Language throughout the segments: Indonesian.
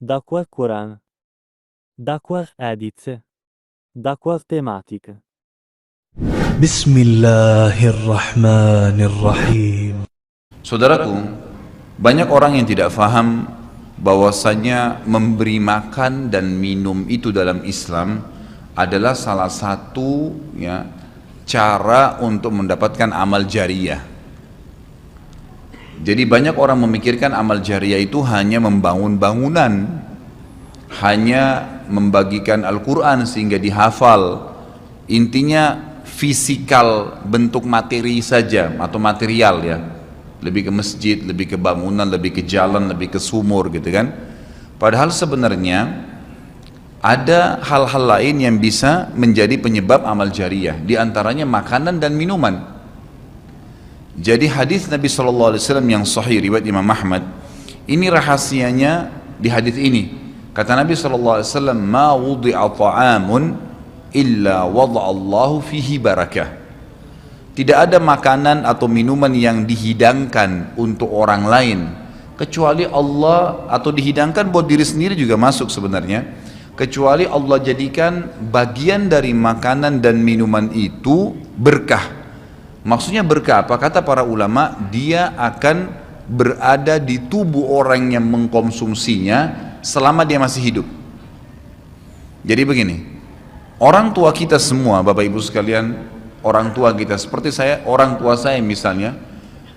dakwah Quran, dakwah edit, dakwah tematik. Bismillahirrahmanirrahim. Saudaraku, banyak orang yang tidak faham bahwasanya memberi makan dan minum itu dalam Islam adalah salah satu cara untuk mendapatkan amal jariyah. Jadi banyak orang memikirkan amal jariyah itu hanya membangun bangunan, hanya membagikan Al-Quran sehingga dihafal. Intinya fisikal, bentuk materi saja atau material ya. Lebih ke masjid, lebih ke bangunan, lebih ke jalan, lebih ke sumur gitu kan. Padahal sebenarnya ada hal-hal lain yang bisa menjadi penyebab amal jariyah, di antaranya makanan dan minuman. Jadi hadis Nabi SAW yang sahih riwayat Imam Ahmad, ini rahasianya di hadis ini. Kata Nabi SAW, ma wudi'a ta'amun illa wada'allahu fihi barakah. Tidak ada makanan atau minuman yang dihidangkan untuk orang lain kecuali Allah, atau dihidangkan buat diri sendiri juga masuk sebenarnya, kecuali Allah jadikan bagian dari makanan dan minuman itu berkah. Maksudnya berkah apa? Kata para ulama, dia akan berada di tubuh orang yang mengkonsumsinya selama dia masih hidup. Jadi begini, orang tua kita semua, Bapak Ibu sekalian, orang tua kita, seperti saya, orang tua saya misalnya,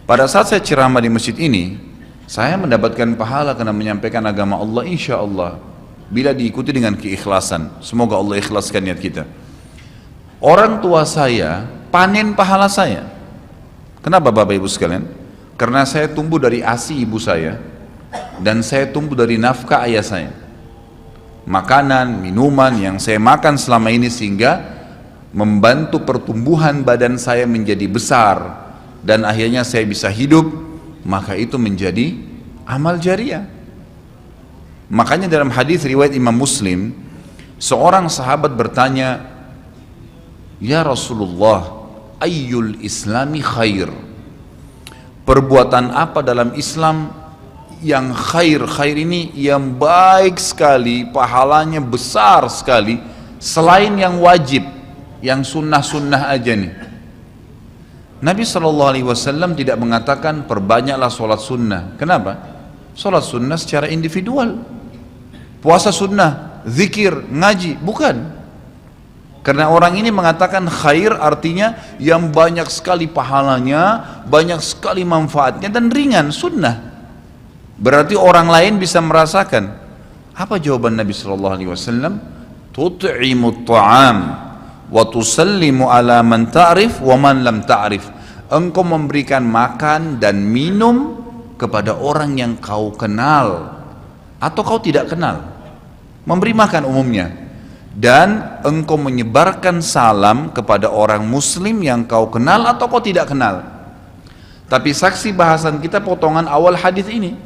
pada saat saya ceramah di masjid ini, saya mendapatkan pahala karena menyampaikan agama Allah, insya Allah, bila diikuti dengan keikhlasan. Semoga Allah ikhlaskan niat kita. Orang tua saya panen pahala saya. Kenapa Bapak Ibu sekalian? Karena saya tumbuh dari ASI ibu saya, dan saya tumbuh dari nafkah ayah saya. Makanan, minuman yang saya makan selama ini sehingga membantu pertumbuhan badan saya menjadi besar, dan akhirnya saya bisa hidup, maka itu menjadi amal jariyah. Makanya dalam hadis riwayat Imam Muslim, seorang sahabat bertanya, ya Rasulullah, ayyul islami khair, perbuatan apa dalam Islam yang khair? Khair ini yang baik sekali, pahalanya besar sekali, selain yang wajib, yang sunnah-sunnah aja nih. Nabi SAW tidak mengatakan perbanyaklah sholat sunnah. Kenapa? Sholat sunnah secara individual, puasa sunnah, zikir, ngaji, bukan. Karena orang ini mengatakan khair artinya yang banyak sekali pahalanya, banyak sekali manfaatnya, dan ringan, sunnah. Berarti orang lain bisa merasakan. Apa jawaban Nabi SAW? Tut'imut ta'am wa tusallimu ala man ta'rif wa man lam ta'rif. Engkau memberikan makan dan minum kepada orang yang kau kenal atau kau tidak kenal. Memberi makan umumnya. Dan engkau menyebarkan salam kepada orang muslim yang kau kenal atau kau tidak kenal. Tapi saksi bahasan kita potongan awal hadis ini,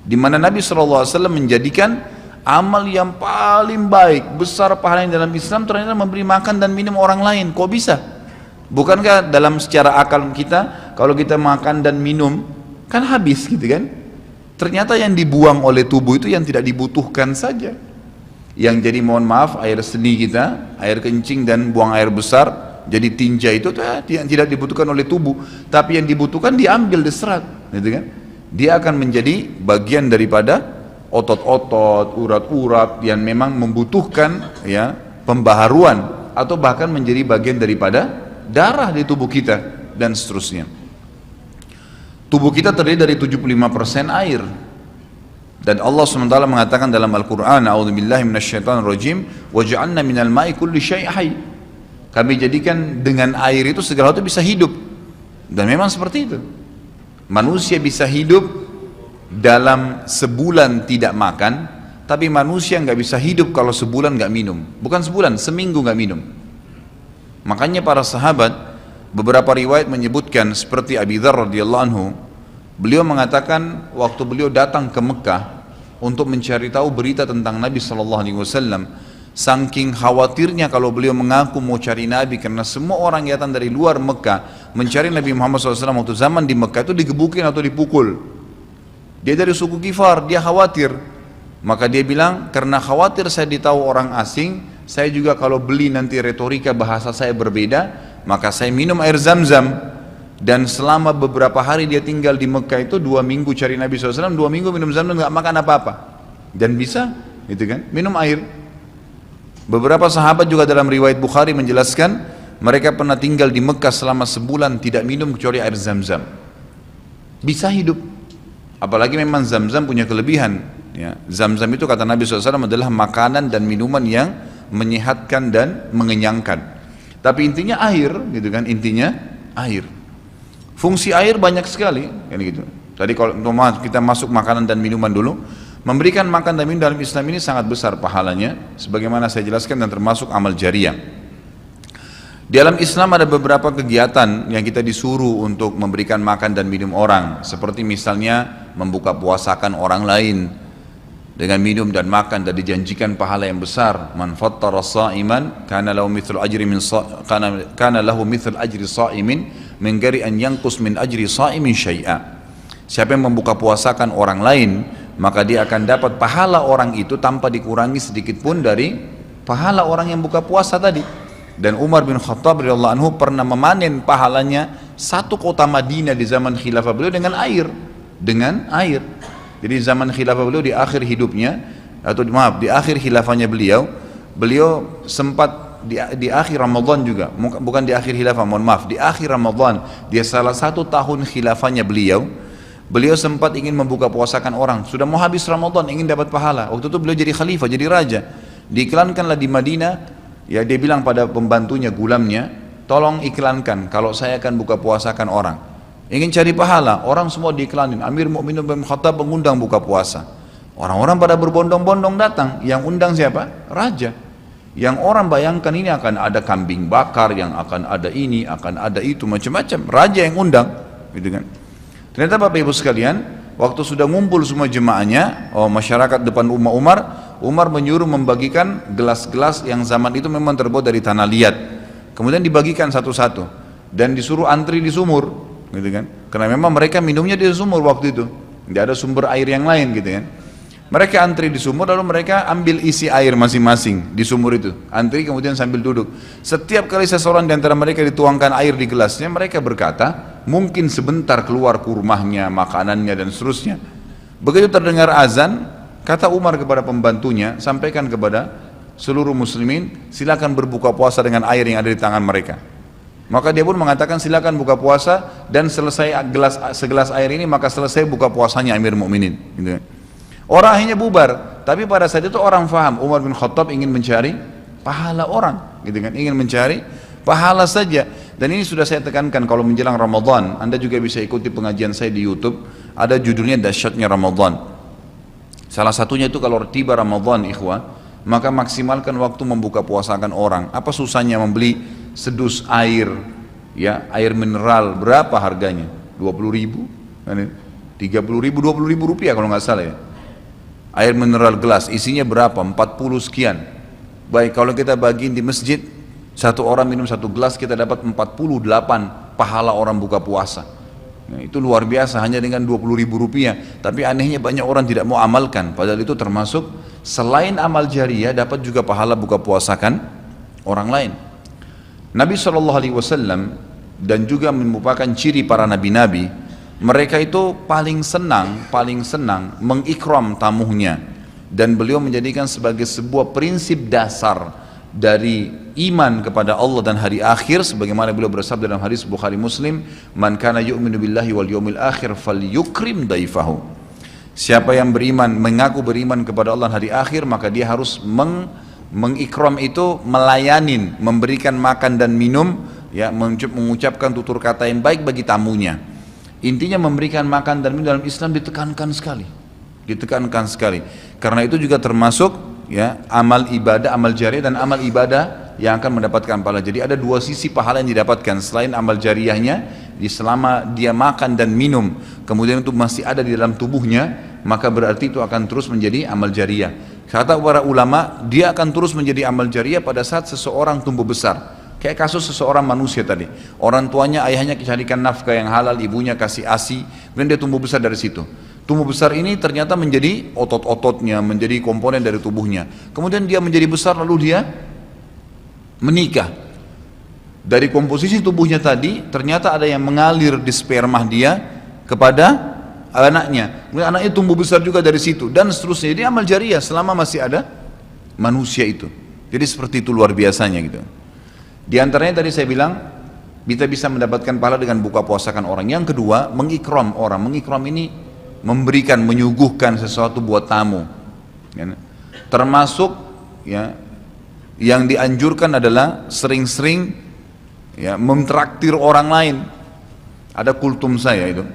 di mana Nabi SAW menjadikan amal yang paling baik, besar pahalanya dalam Islam ternyata memberi makan dan minum orang lain. Kok bisa? Bukankah dalam secara akal kita, kalau kita makan dan minum kan habis gitu kan? Ternyata yang dibuang oleh tubuh itu yang tidak dibutuhkan saja. Yang jadi, mohon maaf, air seni kita, air kencing dan buang air besar, jadi tinja itu yang tidak dibutuhkan oleh tubuh, tapi yang dibutuhkan diambil, diserat, gitu kan? Dia akan menjadi bagian daripada otot-otot, urat-urat yang memang membutuhkan ya pembaharuan, atau bahkan menjadi bagian daripada darah di tubuh kita dan seterusnya. Tubuh kita terdiri dari 75% air. Dan Allah SWT mengatakan dalam Al-Quran, a'udzubillahi minasyaitonirrajim, waja'alna minal ma'i kulli syai' hayy. Kami jadikan dengan air itu segala sesuatu bisa hidup. Dan memang seperti itu. Manusia bisa hidup dalam sebulan tidak makan, tapi manusia nggak bisa hidup kalau sebulan nggak minum. Bukan sebulan, seminggu nggak minum. Makanya para sahabat, beberapa riwayat menyebutkan seperti Abi Dzar radhiyallahu anhu, beliau mengatakan waktu beliau datang ke Mekah untuk mencari tahu berita tentang Nabi SAW, saking khawatirnya kalau beliau mengaku mau cari Nabi, karena semua orang yang datang dari luar Mekah mencari Nabi Muhammad SAW waktu zaman di Mekah itu digebukin atau dipukul. Dia dari suku Ghifar, dia khawatir Maka dia bilang, karena khawatir saya ditahu orang asing, saya juga kalau beli nanti retorika bahasa saya berbeda, maka saya minum air Zam-Zam. Dan selama beberapa hari dia tinggal di Mekah itu 2 minggu cari Nabi SAW, 2 minggu minum Zam-Zam, nggak makan apa-apa. Dan bisa, gitu kan, minum air. Beberapa sahabat juga dalam riwayat Bukhari menjelaskan, mereka pernah tinggal di Mekah selama sebulan tidak minum kecuali air Zam-Zam. Bisa hidup. Apalagi memang Zam-Zam punya kelebihan. Ya, Zam-Zam itu kata Nabi SAW adalah makanan dan minuman yang menyehatkan dan mengenyangkan. Tapi intinya air, gitu kan? Intinya air. Fungsi air banyak sekali, kan gitu. Tadi kalau kita masuk makanan dan minuman dulu, memberikan makan dan minum dalam Islam ini sangat besar pahalanya, sebagaimana saya jelaskan dan termasuk amal jariah. Di dalam Islam ada beberapa kegiatan yang kita disuruh untuk memberikan makan dan minum orang, seperti misalnya membuka puasakan orang lain dengan minum dan makan, dan dijanjikan pahala yang besar. Man fattara sha'iman kana lahu mithlu ajri sha'imin min ghairi an yanqus min ajri sha'imin syai'a. Siapa yang membuka puasakan orang lain, maka dia akan dapat pahala orang itu tanpa dikurangi sedikit pun dari pahala orang yang buka puasa tadi. Dan Umar bin Khattab radhiyallahu anhu pernah memanen pahalanya 1 kota Madinah di zaman khilafah beliau dengan air. Jadi zaman khilafah beliau di akhir hidupnya, atau maaf, di akhir khilafahnya beliau sempat di akhir Ramadan juga, bukan di akhir khilafah, mohon maaf, di akhir Ramadan, dia salah 1 tahun khilafahnya beliau sempat ingin membuka puasakan orang, sudah mau habis Ramadan, ingin dapat pahala. Waktu itu beliau jadi khalifah, jadi raja, diiklankanlah di Madinah. Ya, dia bilang pada pembantunya, gulamnya, tolong iklankan kalau saya akan buka puasakan orang, ingin cari pahala. Orang semua diiklanin, Amir Mu'minin bin Khattab mengundang buka puasa. Orang-orang pada berbondong-bondong datang. Yang undang siapa? Raja. Yang orang bayangkan ini akan ada kambing bakar, yang akan ada ini, akan ada itu, macam-macam. Raja yang undang, gitu kan. Ternyata Bapak Ibu sekalian, waktu sudah ngumpul semua jemaahnya, masyarakat depan rumah Umar menyuruh membagikan gelas-gelas yang zaman itu memang terbuat dari tanah liat. Kemudian dibagikan satu-satu dan disuruh antri di sumur, gitu kan. Karena memang mereka minumnya di sumur waktu itu, tidak ada sumber air yang lain, gitu kan. Mereka antri di sumur, lalu mereka ambil isi air masing-masing di sumur itu, antri kemudian sambil duduk. Setiap kali seseorang di antara mereka dituangkan air di gelasnya, mereka berkata, mungkin sebentar keluar kurmahnya, makanannya dan seterusnya. Begitu terdengar azan, kata Umar kepada pembantunya, sampaikan kepada seluruh muslimin, silakan berbuka puasa dengan air yang ada di tangan mereka. Maka dia pun mengatakan, silakan buka puasa, dan selesai segelas air ini, maka selesai buka puasanya Amir Mu'minin, gitu. Orang akhirnya bubar, tapi pada saat itu orang faham Umar bin Khattab ingin mencari pahala orang, gitu kan, ingin mencari pahala saja. Dan ini sudah saya tekankan, kalau menjelang Ramadan, Anda juga bisa ikuti pengajian saya di YouTube, ada judulnya Dahsyatnya Ramadan. Salah satunya itu kalau tiba Ramadan, ikhwah, maka maksimalkan waktu membuka puasakan orang. Apa susahnya membeli sedus air, ya, air mineral, berapa harganya? 20.000, 30.000, 20.000 rupiah kalau nggak salah ya. Air mineral gelas, isinya berapa? 40 sekian. Baik, kalau kita bagiin di masjid, satu orang minum 1 gelas, kita dapat 48 pahala orang buka puasa. Nah, itu luar biasa, hanya dengan 20.000 rupiah. Tapi anehnya banyak orang tidak mau amalkan, padahal itu termasuk selain amal jariah, dapat juga pahala buka puasakan orang lain. Nabi SAW dan juga merupakan ciri para nabi-nabi, mereka itu paling senang mengikram tamunya, dan beliau menjadikan sebagai sebuah prinsip dasar dari iman kepada Allah dan hari akhir, sebagaimana beliau bersabda dalam hadis Bukhari Muslim, man kana yu'minu billahi wal yawmil akhir falyukrim daifahu. Siapa yang beriman, mengaku beriman kepada Allah dan hari akhir, maka dia harus mengikram itu, melayanin, memberikan makan dan minum, ya, mengucapkan tutur kata yang baik bagi tamunya. Intinya memberikan makan dan minum dalam Islam ditekankan sekali, karena itu juga termasuk, ya, amal ibadah, amal jariah dan amal ibadah yang akan mendapatkan pahala. Jadi ada 2 sisi pahala yang didapatkan selain amal jariahnya, selama dia makan dan minum kemudian itu masih ada di dalam tubuhnya, maka berarti itu akan terus menjadi amal jariah. Kata para ulama, dia akan terus menjadi amal jariah pada saat seseorang tumbuh besar. Kayak kasus seseorang manusia tadi, orang tuanya, ayahnya carikan nafkah yang halal, ibunya kasih ASI, kemudian dia tumbuh besar dari situ. Tumbuh besar ini ternyata menjadi otot-ototnya, menjadi komponen dari tubuhnya. Kemudian dia menjadi besar lalu dia menikah. Dari komposisi tubuhnya tadi ternyata ada yang mengalir di sperma dia kepada anaknya. Kemudian anaknya tumbuh besar juga dari situ dan seterusnya. Jadi amal jariah selama masih ada manusia itu. Jadi seperti itu luar biasanya gitu. Di antaranya tadi saya bilang kita bisa mendapatkan pahala dengan buka puasakan orang. Yang kedua, mengikram orang. Mengikram ini memberikan, menyuguhkan sesuatu buat tamu. Ya. Termasuk ya, yang dianjurkan adalah sering-sering ya, mentraktir orang lain. Ada kultum saya itu.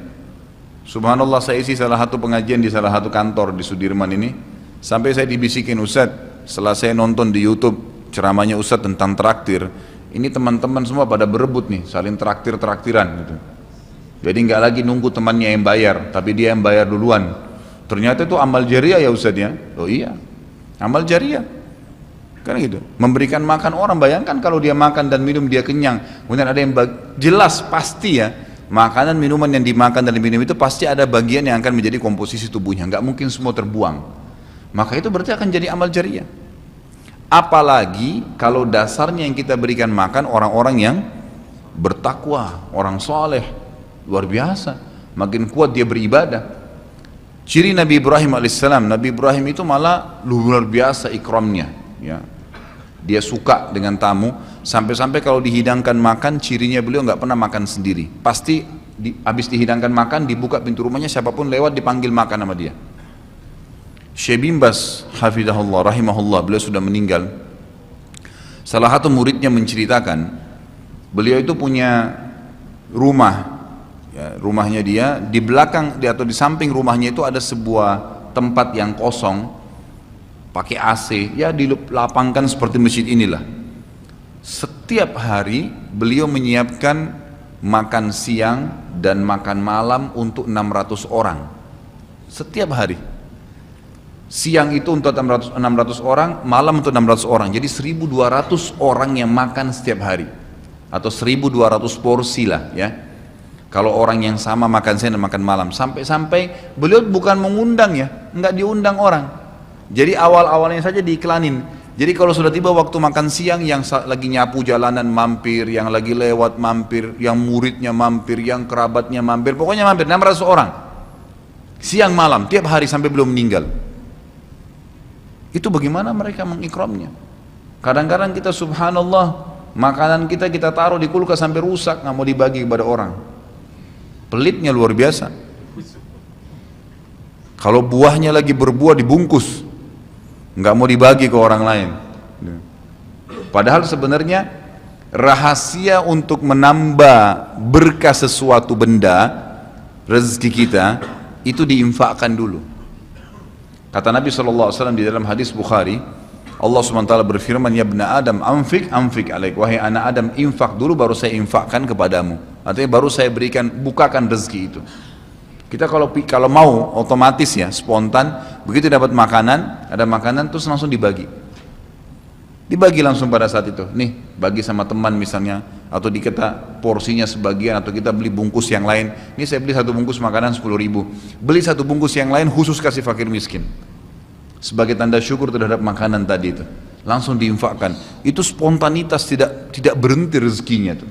Subhanallah, saya isi salah satu pengajian di salah satu kantor di Sudirman ini. Sampai saya dibisikin, Ustadz, setelah saya nonton di YouTube ceramahnya Ustadz tentang traktir, ini teman-teman semua pada berebut nih, saling traktir-traktiran gitu. Jadi nggak lagi nunggu temannya yang bayar, tapi dia yang bayar duluan. Ternyata itu amal jariah ya Ustadz ya. Oh iya, amal jariah. Kan gitu. Memberikan makan orang, bayangkan kalau dia makan dan minum dia kenyang. Kemudian ada yang jelas pasti ya, makanan minuman yang dimakan dan diminum itu pasti ada bagian yang akan menjadi komposisi tubuhnya. Nggak mungkin semua terbuang. Maka itu berarti akan jadi amal jariah. Apalagi kalau dasarnya yang kita berikan makan orang-orang yang bertakwa, orang soleh, luar biasa, makin kuat dia beribadah. Ciri Nabi Ibrahim alaihissalam, Nabi Ibrahim itu malah luar biasa ikramnya, ya. Dia suka dengan tamu, sampai-sampai kalau dihidangkan makan, cirinya beliau nggak pernah makan sendiri. Pasti habis dihidangkan makan, dibuka pintu rumahnya, siapapun lewat dipanggil makan sama dia. Syekh bin Baz hafizahullah rahimahullah, beliau sudah meninggal. Salah satu muridnya menceritakan, beliau itu punya rumah, ya, rumahnya dia di belakang atau di samping rumahnya itu ada sebuah tempat yang kosong, pakai AC, ya dilapangkan seperti masjid inilah. Setiap hari beliau menyiapkan makan siang dan makan malam untuk 600 orang. Setiap hari. Siang itu untuk 600 orang, malam untuk 600 orang. Jadi 1200 orang yang makan setiap hari. Atau 1200 porsi lah ya. Kalau orang yang sama makan siang dan makan malam. Sampai-sampai beliau bukan mengundang ya, enggak diundang orang. Jadi awal-awalnya saja diiklanin. Jadi kalau sudah tiba waktu makan siang, yang lagi nyapu jalanan mampir, yang lagi lewat mampir, yang muridnya mampir, yang kerabatnya mampir, pokoknya mampir 600 orang. Siang malam, tiap hari sampai belum meninggal. Itu bagaimana mereka mengikramnya. Kadang-kadang kita subhanallah, makanan kita taruh di kulkas sampai rusak, nggak mau dibagi kepada orang. Pelitnya luar biasa. Kalau buahnya lagi berbuah dibungkus, nggak mau dibagi ke orang lain. Padahal sebenarnya rahasia untuk menambah berkah sesuatu benda, rezeki kita, itu diinfakkan dulu. Kata Nabi SAW di dalam hadis Bukhari, Allah SWT berfirman, ya ibna Adam, anfik alaik, wahai anak Adam, infak dulu baru saya infakkan kepadamu. Artinya baru saya bukakan rezeki itu. Kita kalau mau otomatis ya, spontan, begitu dapat makanan, ada makanan terus langsung dibagi. Dibagi langsung pada saat itu. Nih, bagi sama teman misalnya, atau kita porsinya sebagian, atau kita beli bungkus yang lain. Ini saya beli satu bungkus makanan 10.000. Beli satu bungkus yang lain khusus kasih fakir miskin. Sebagai tanda syukur terhadap makanan tadi itu. Langsung diinfakkan. Itu spontanitas, tidak berhenti rezekinya tuh.